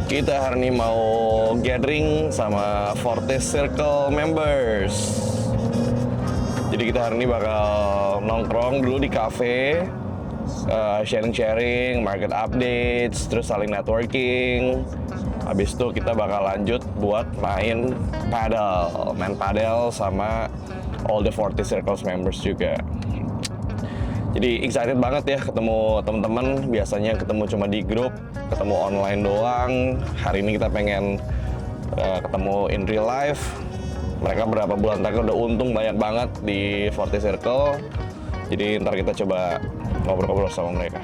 Kita hari ini mau gathering sama Fortis Circle members. Jadi kita hari ini bakal nongkrong dulu di cafe, sharing-sharing, market updates, terus saling networking. Habis itu kita bakal lanjut buat main padel sama all the Fortis Circles members juga. Jadi excited banget ya ketemu teman-teman. Biasanya ketemu cuma di grup, ketemu online doang. Hari ini kita pengen ketemu in real life. Mereka berapa bulan terakhir udah untung banyak banget di Fortis Circle. Jadi ntar kita coba ngobrol-ngobrol sama mereka.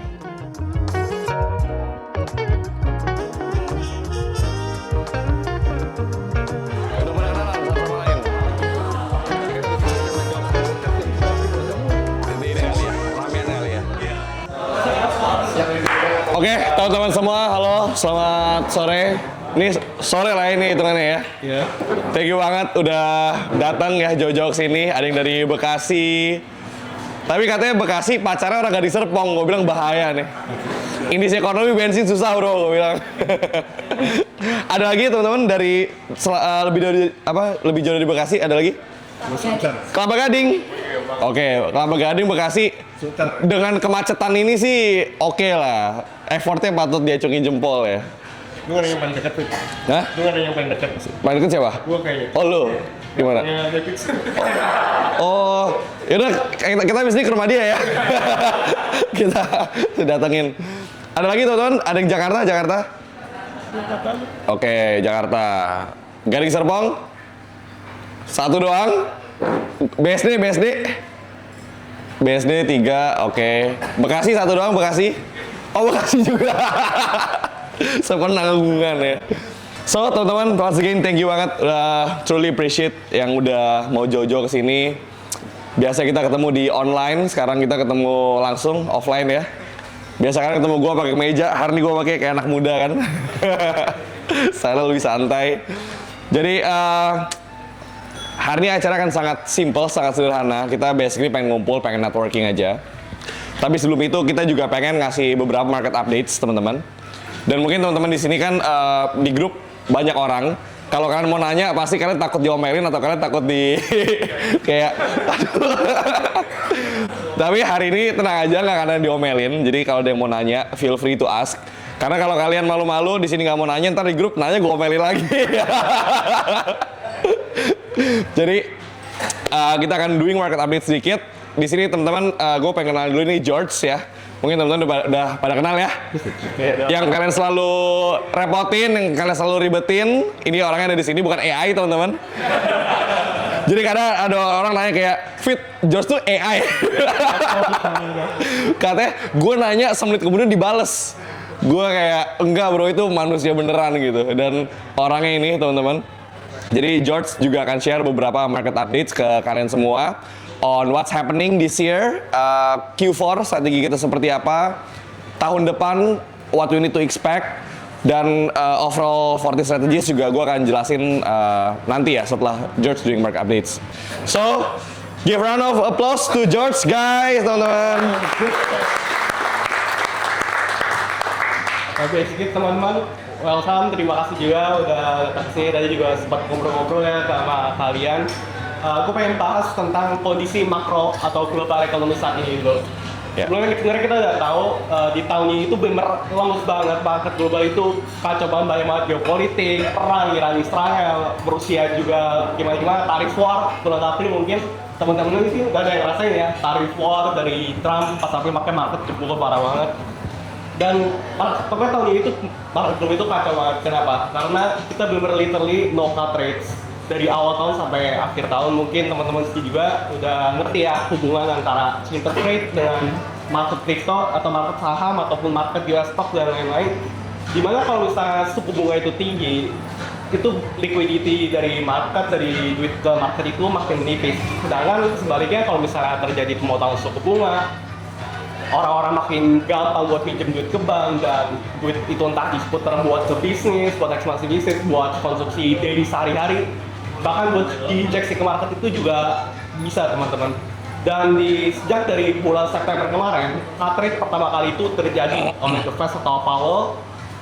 Oke, teman-teman semua, halo, selamat sore. Ini sore lah ini hitungannya ya. Iya. Thank you banget udah datang ya jauh-jauh sini. Ada yang dari Bekasi. Tapi katanya Bekasi pacarnya orang gak di Serpong. Gue bilang bahaya nih. Indeks ekonomi bensin susah bro, gue bilang. Ada lagi teman-teman dari lebih jauh dari Bekasi. Ada lagi? Kelapa Gading. Oke, Kelapa Gading Bekasi. Dengan kemacetan ini sih oke lah. Effortnya patut diacungin jempol ya. Gue ada yang paling dekat tuh. Hah? Gue ada yang paling dekat. Paling deket siapa? Gue kayaknya. Oh lu? Gimana? Ya, Netflix. Oh, yaudah kita abis ini ke rumah dia ya. Kita datengin. Ada lagi teman-teman? Ada yang Jakarta? Oke, Jakarta. Gading Serpong? Satu doang? BSD 3, oke. Bekasi satu doang, Bekasi? Oh, Bekasi juga. Sepenanggungan ya. So, teman-teman, once again thank you banget. Truly appreciate yang udah mau jauh-jauh kesini. Biasa kita ketemu di online, sekarang kita ketemu langsung offline ya. Biasa kan ketemu gue pakai kemeja, hari ini gue pakai kayak anak muda kan. Saya lebih santai. Jadi hari ini acara kan sangat simple, sangat sederhana. Kita basically pengen ngumpul, pengen networking aja. Tapi sebelum itu kita juga pengen ngasih beberapa market updates teman-teman. Dan mungkin teman-teman di sini kan di grup banyak orang. Kalau kalian mau nanya pasti kalian takut diomelin atau kalian takut di kayak aduh. Tapi hari ini tenang aja, nggak akan diomelin. Jadi kalau ada yang mau nanya, feel free to ask. Karena kalau kalian malu-malu di sini nggak mau nanya, ntar di grup nanya gue omelin lagi. Jadi kita akan doing market update sedikit. Di sini teman-teman, gue pengen kenal dulu nih George ya. Mungkin teman-teman udah pada kenal ya. Yang kalian selalu repotin, yang kalian selalu ribetin. Ini orangnya ada di sini, bukan AI teman-teman. Jadi kadang ada orang nanya kayak, Fit, George tuh AI. Katanya, gue nanya semenit kemudian dibales. Gue kayak, enggak bro, itu manusia beneran gitu. Dan orangnya ini teman-teman. Jadi George juga akan share beberapa market updates ke kalian semua on what's happening this year, Q4 strategi kita seperti apa, tahun depan what we need to expect, dan overall 40 strategies juga gue akan jelasin nanti ya setelah George doing market updates. So, give round of applause to George guys, teman-teman. Oke, sedikit teman-teman. Welcome, terima kasih juga udah datang sini. Tadi juga sempat ngobrol-ngobrol ya sama kalian. Aku pengen bahas tentang kondisi makro atau global ekonomi saat ini dulu. Yeah. Sebenarnya kita udah tahu di tahun ini itu bener lemes banget, market global itu kacau banget geopolitik, perang Iran Israel, Rusia juga gimana tarif war bulan April mungkin teman-teman ini udah ada yang ngerasain ya tarif war dari Trump pas April pakai market jebol parah banget. Dan pokoknya tahun ini tuh market global itu kacau banget. Kenapa? Karena kita bener literally no cut rates. Dari awal tahun sampai akhir tahun mungkin teman-teman sih juga udah ngerti ya hubungan antara interest rate dengan market crypto atau market saham ataupun market US stock dan lain-lain. Dimana kalau misalnya suku bunga itu tinggi, itu liquidity dari market, dari duit ke market itu makin menipis. Sedangkan sebaliknya kalau misalnya terjadi pemotongan suku bunga, orang-orang makin gampang buat pinjam duit ke bank dan duit itu entah diputar buat ke bisnis, buat ekspansi bisnis, buat konsumsi daily sehari-hari. Bahkan buat diinjeksi ke market itu juga bisa teman-teman. Dan sejak dari bulan September kemarin, cut rate pertama kali itu terjadi oleh The Fed atau Powell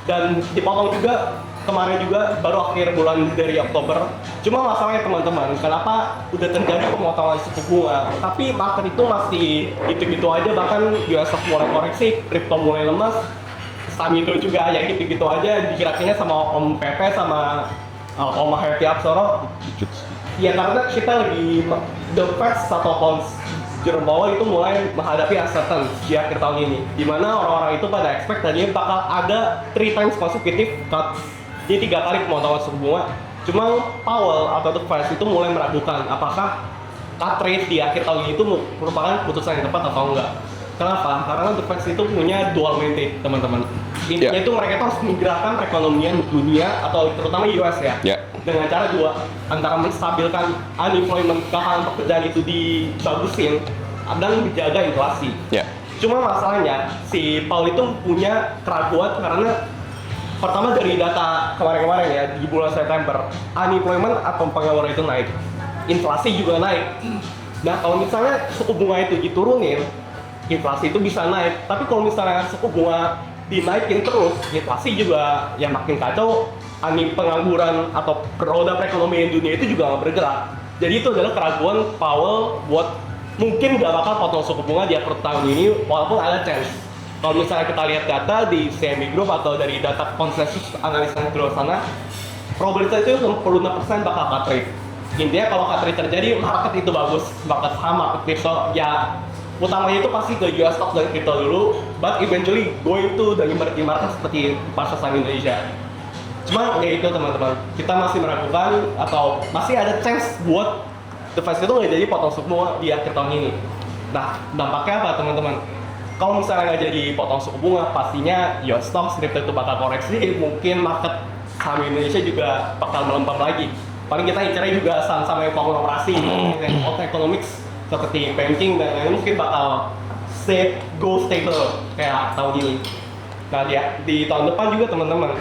dan dipotong juga kemarin juga baru akhir bulan dari Oktober. Cuma masalahnya teman-teman, kenapa udah terjadi pemotongan suku bunga, tapi market itu masih gitu-gitu aja, bahkan US stock mulai koreksi, kripto mulai lemas, saham Indo juga ya gitu-gitu aja, dikira-kira sama Om Pepe sama Om Happy Apsoro. Ya karena kita lagi the Fed atau bonds jeruk bawah itu mulai menghadapi uncertain di akhir tahun ini, dimana orang-orang itu pada expect tadinya bakal ada 3 times consecutive cut, jadi 3 kali pemotongan suku bunga. Cuma Powell atau The Fed itu mulai meragukan apakah cut rate di akhir tahun ini itu merupakan keputusan yang tepat atau enggak. Kenapa? Karena The Fed itu punya dual mandate, teman-teman. Intinya itu mereka itu harus menggerakkan perekonomian dunia atau terutama US ya. Dengan cara dua, antara menstabilkan unemployment, kehalalan pekerjaan itu dibagusin dan menjaga inflasi. Cuma masalahnya si Powell itu punya keraguan karena pertama dari data kemarin-kemarin ya di bulan September, unemployment atau pengangguran itu naik, inflasi juga naik. Nah kalau misalnya suku bunga itu diturunin, inflasi itu bisa naik. Tapi kalau misalnya suku bunga dinaikin terus, inflasi juga ya makin kacau. Pengangguran atau roda perekonomian dunia itu juga nggak bergerak. Jadi itu adalah keraguan Powell buat mungkin nggak bakal potong suku bunga di akhir tahun ini, walaupun ada chance. Kalau misalnya kita lihat data di CME Group atau dari data konsensus analis yang di luar sana, probabilitas itu 66% bakal cut rate. Intinya kalau cut rate terjadi, market itu bagus, market saham, market crypto, ya utamanya itu pasti ke US stock dan crypto dulu, but eventually going to the emerging market seperti pasar saham Indonesia. Cuma ya itu teman-teman, kita masih meragukan atau masih ada chance buat The Fed itu nggak jadi potong suku bunga di akhir tahun ini. Nah, dampaknya apa teman-teman? Kalau misalnya nggak jadi potong suku bunga, pastinya US stocks, crypto itu bakal koreksi, mungkin market saham Indonesia juga bakal melempem lagi. Paling kita incarnya juga saham-saham yang konglomerasi, economics seperti banking dan lain-lain mungkin bakal go stable kayak tahun ini. Nah, di tahun depan juga teman-teman,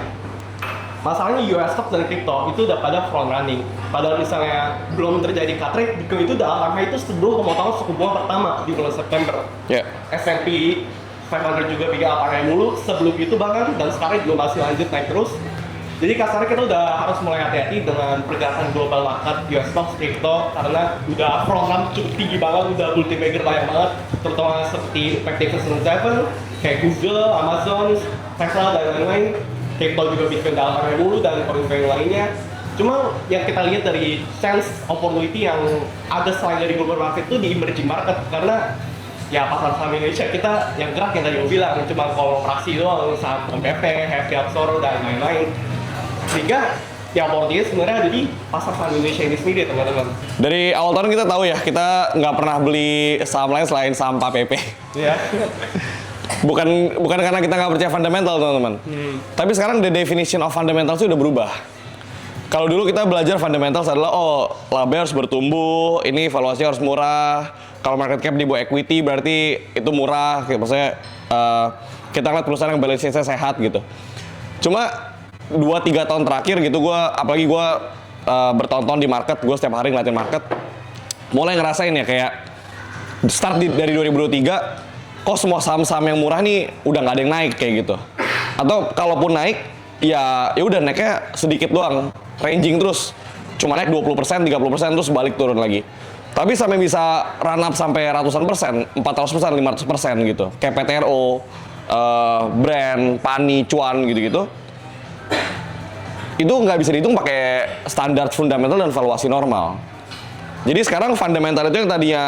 masalahnya US stock dan crypto itu udah pada front running. Padahal misalnya belum terjadi cut rate, Bitcoin itu udah alangkah itu sebelum pemotongan suku bunga pertama di bulan September. S&P 500 juga bikin alangkah mulu sebelum itu bahkan, dan sekarang juga masih lanjut naik terus. Jadi kasarnya kita udah harus mulai hati-hati dengan pergerakan global market US stock, crypto, karena udah front run cukup tinggi banget, udah multi bagger banyak banget, terutama seperti Magnificent Seven, kayak Google, Amazon, Tesla dan lain-lain. Crypto juga Bitcoin dalam area dulu dan koin-koin lainnya. Cuma yang kita lihat dari chance opportunity yang ada selain dari global market itu di emerging market, karena ya pasar saham Indonesia kita yang gerak yang tadi gue bilang cuma kooperasi doang, saham PP, Happy Apsoro dan lain-lain. Sehingga yang opportunity sebenarnya ada di pasar saham Indonesia ini sendiri teman-teman. Dari awal tahun kita tahu ya, kita nggak pernah beli saham lain selain saham PP. Iya. Bukan karena kita nggak percaya fundamental teman-teman. Tapi sekarang the definition of fundamental itu udah berubah. Kalau dulu kita belajar fundamental adalah laba harus bertumbuh, ini valuasinya harus murah. Kalau market cap di bawah equity berarti itu murah. Maksudnya kita lihat perusahaan yang balance sheet-nya sehat gitu. Cuma 2-3 tahun terakhir gitu apalagi gue bertonton di market, gue setiap hari ngeliatin market, mulai ngerasain ya kayak start dari 2023. Kok semua saham-saham yang murah nih udah nggak ada yang naik kayak gitu. Atau kalaupun naik, ya udah naiknya sedikit doang, ranging terus. Cuma naik 20%, 30% terus balik turun lagi. Tapi sampai bisa run up sampai ratusan persen, 400%, 500% gitu. Kayak PTRO, Brand, Pani, Cuan gitu-gitu. Itu nggak bisa dihitung pakai standar fundamental dan valuasi normal. Jadi sekarang fundamental itu yang tadinya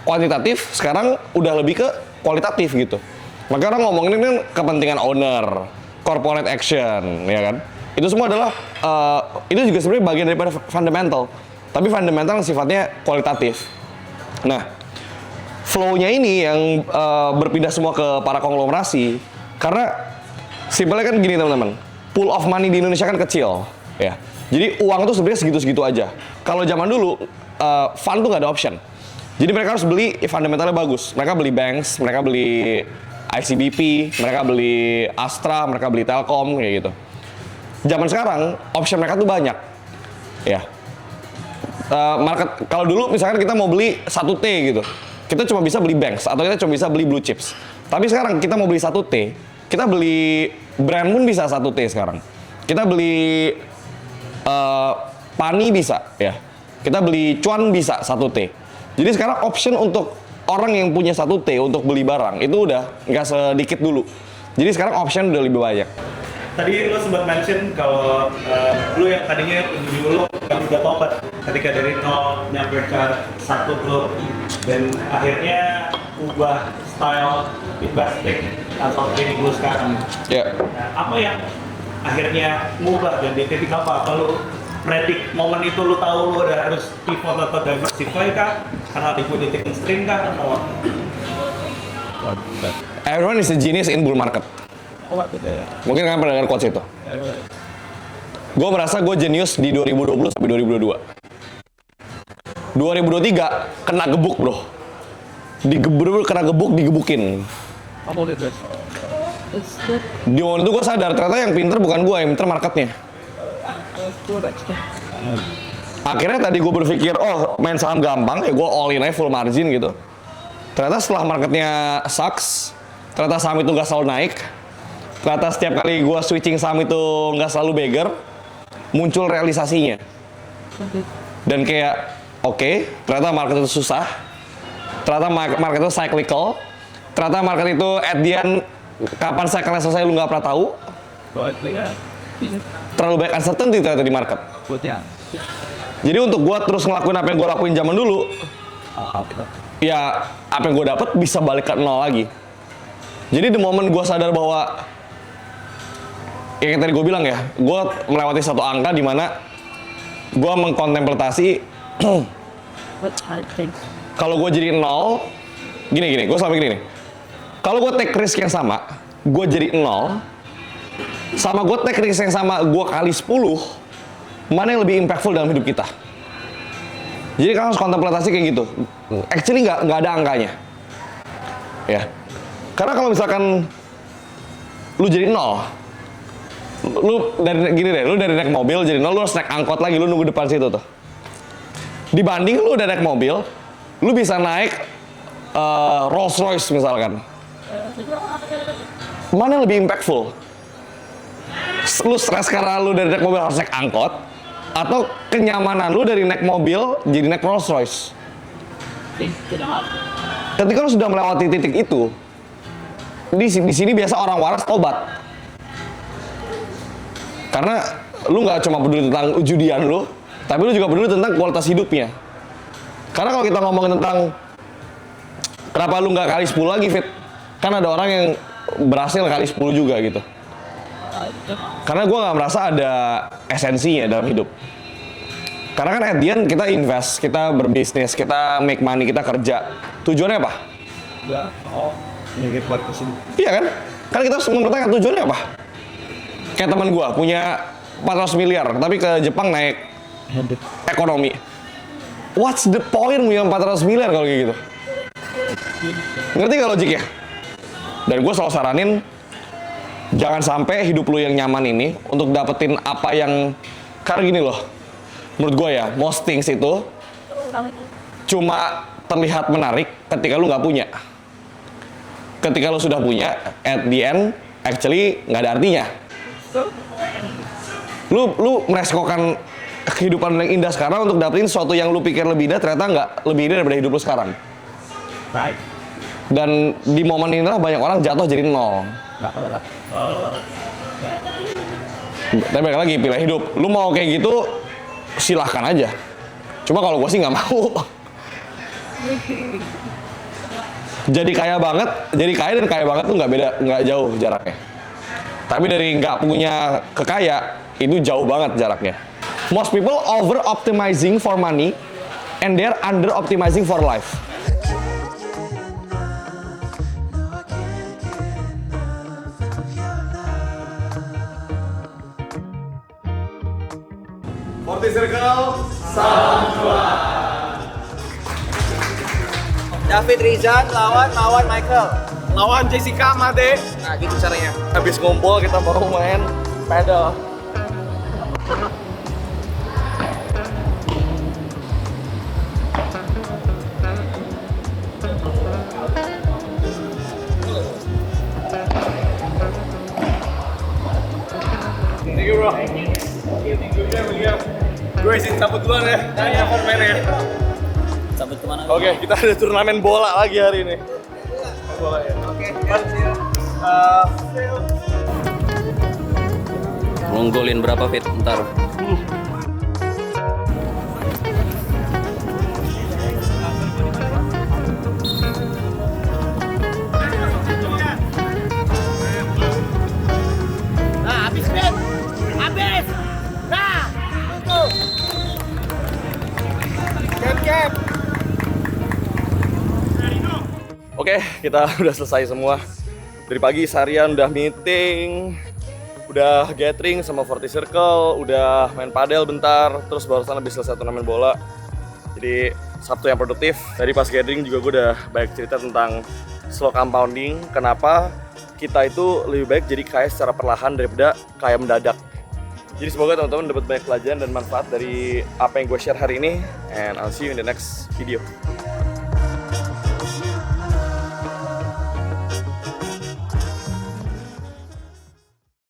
kuantitatif, sekarang udah lebih ke kualitatif gitu. Maka orang ngomongin kan kepentingan owner, corporate action, ya kan? Itu semua adalah itu juga sebenarnya bagian daripada fundamental. Tapi fundamental sifatnya kualitatif. Nah, flow-nya ini yang berpindah semua ke para konglomerasi, karena simpelnya kan gini teman-teman, pool of money di Indonesia kan kecil, ya. Jadi uang tuh sebenarnya segitu-segitu aja. Kalau zaman dulu fund tuh nggak ada option. Jadi mereka harus beli fundamentalnya bagus. Mereka beli banks, mereka beli ICBP, mereka beli Astra, mereka beli Telkom kayak gitu. Zaman sekarang option mereka tuh banyak, ya. Market kalau dulu misalkan kita mau beli 1T gitu, kita cuma bisa beli banks atau kita cuma bisa beli blue chips. Tapi sekarang kita mau beli 1T, kita beli brand pun bisa 1T sekarang. Kita beli Pani bisa ya. Kita beli Cuan bisa 1T. Jadi sekarang option untuk orang yang punya 1T untuk beli barang itu udah nggak sedikit dulu. Jadi sekarang option udah lebih banyak. Tadi lo sempat mention kalau lo yang tadinya dulu kan udah tobat ketika dari nol nyampe ke satu klub dan akhirnya ubah style investing atau trading lo sekarang. Ya. Nah, apa yang akhirnya ngubah dan di titik apa? Kalau predik momen itu lo tahu lo udah harus pivot atau diversify kah? Karena liquidity constraint kah atau? Everyone is a genius in bull market. Mungkin kalian pernah dengar quotes itu. Gue merasa gue jenius di 2020 sampai 2022. 2023 kena gebuk bro. Kena gebuk, digebukin. Di momen itu gue sadar ternyata yang pinter bukan gue, yang pinter marketnya. Akhirnya tadi gue berpikir, oh main saham gampang, ya gue all in aja full margin gitu. Ternyata setelah marketnya sucks, ternyata saham itu nggak selalu naik. Ternyata setiap kali gue switching saham itu nggak selalu beggar, muncul realisasinya. Dan kayak, oke, ternyata market itu susah. Ternyata market itu cyclical. Ternyata market itu at the end, kapan cycle-nya selesai lu nggak pernah tahu. Terlalu banyak uncertainty ternyata di market. Jadi untuk gue terus ngelakuin apa yang gue lakuin zaman dulu, ya apa yang gue dapet bisa balik ke nol lagi. Jadi the moment gue sadar bahwa yang tadi gue bilang ya, gue melewati satu angka di mana gue mengkontemplasi kalau gue jadi nol, gini, gue sampai gini nih. Kalau gue take risk yang sama, gue jadi nol, sama gue take risk yang sama, gue kali 10, mana yang lebih impactful dalam hidup kita? Jadi kan harus kontemplasi kayak gitu. Actually nggak ada angkanya, ya. Karena kalau misalkan lu jadi nol, lu dari naik mobil jadi nol, lu harus naik angkot lagi, lu nunggu depan situ tuh. Dibanding lu udah naik mobil, lu bisa naik Rolls Royce misalkan. Mana yang lebih impactful? Lu stres karena lu dari naik mobil harus naik angkot, atau kenyamanan lu dari naik mobil jadi naik Rolls Royce? Ketika lu sudah melewati titik itu, di sini biasa orang waras tobat. Karena lu nggak cuma peduli tentang judian lu, tapi lu juga peduli tentang kualitas hidupnya. Karena kalau kita ngomongin tentang kenapa lu nggak kali 10 lagi, Fit? Kan ada orang yang berhasil kali 10 juga gitu. Karena gue nggak merasa ada esensinya dalam hidup. Karena kan at the end kita invest, kita berbisnis, kita make money, kita kerja. Tujuannya apa? Iya kan? Kan kita harus mempertanyakan tujuannya apa? Kayak teman gue punya 400 miliar, tapi ke Jepang naik ekonomi. What's the point punya 400 miliar kalau kayak gitu? Ngerti gak logiknya? Dan gue selalu saranin, jangan sampai hidup lu yang nyaman ini untuk dapetin apa yang, karena gini loh, menurut gue ya, most things itu cuma terlihat menarik ketika lu nggak punya. Ketika lu sudah punya, at the end, actually nggak ada artinya. Lu meresikokan kehidupan yang indah sekarang untuk dapetin sesuatu yang lu pikir lebih indah, ternyata nggak lebih indah daripada hidup lu sekarang. Right. Dan di momen inilah banyak orang jatuh jadi nol. Tapi balik lagi, pilih hidup. Lu mau kayak gitu, silahkan aja. Cuma kalau gue sih nggak mau. Jadi kaya dan kaya banget tuh nggak jauh jaraknya. Tapi dari nggak punya ke kaya, itu jauh banget jaraknya. Most people over optimizing for money and they're under optimizing for life. Forty Circle, salam jual. David Rizan lawan Michael. Lawan Jessica Made. Nah gitu caranya. Habis ngumpul kita baru main pedal. Gue izin cabut duluan ya. Tanya formen ya. Cabut kemana? Oke, kita ada turnamen bola lagi hari ini. Bola ya. Ngunggulin berapa fit? Ntar. Oke, kita udah selesai semua. Dari pagi seharian udah meeting, udah gathering sama 40 Circle, udah main padel bentar, terus barusan habis selesai turnamen bola. Jadi Sabtu yang produktif. Tadi pas gathering juga gue udah banyak cerita tentang slow compounding. Kenapa kita itu lebih baik jadi kaya secara perlahan daripada kaya mendadak. Jadi semoga teman-teman dapat banyak pelajaran dan manfaat dari apa yang gue share hari ini. And I'll see you in the next video.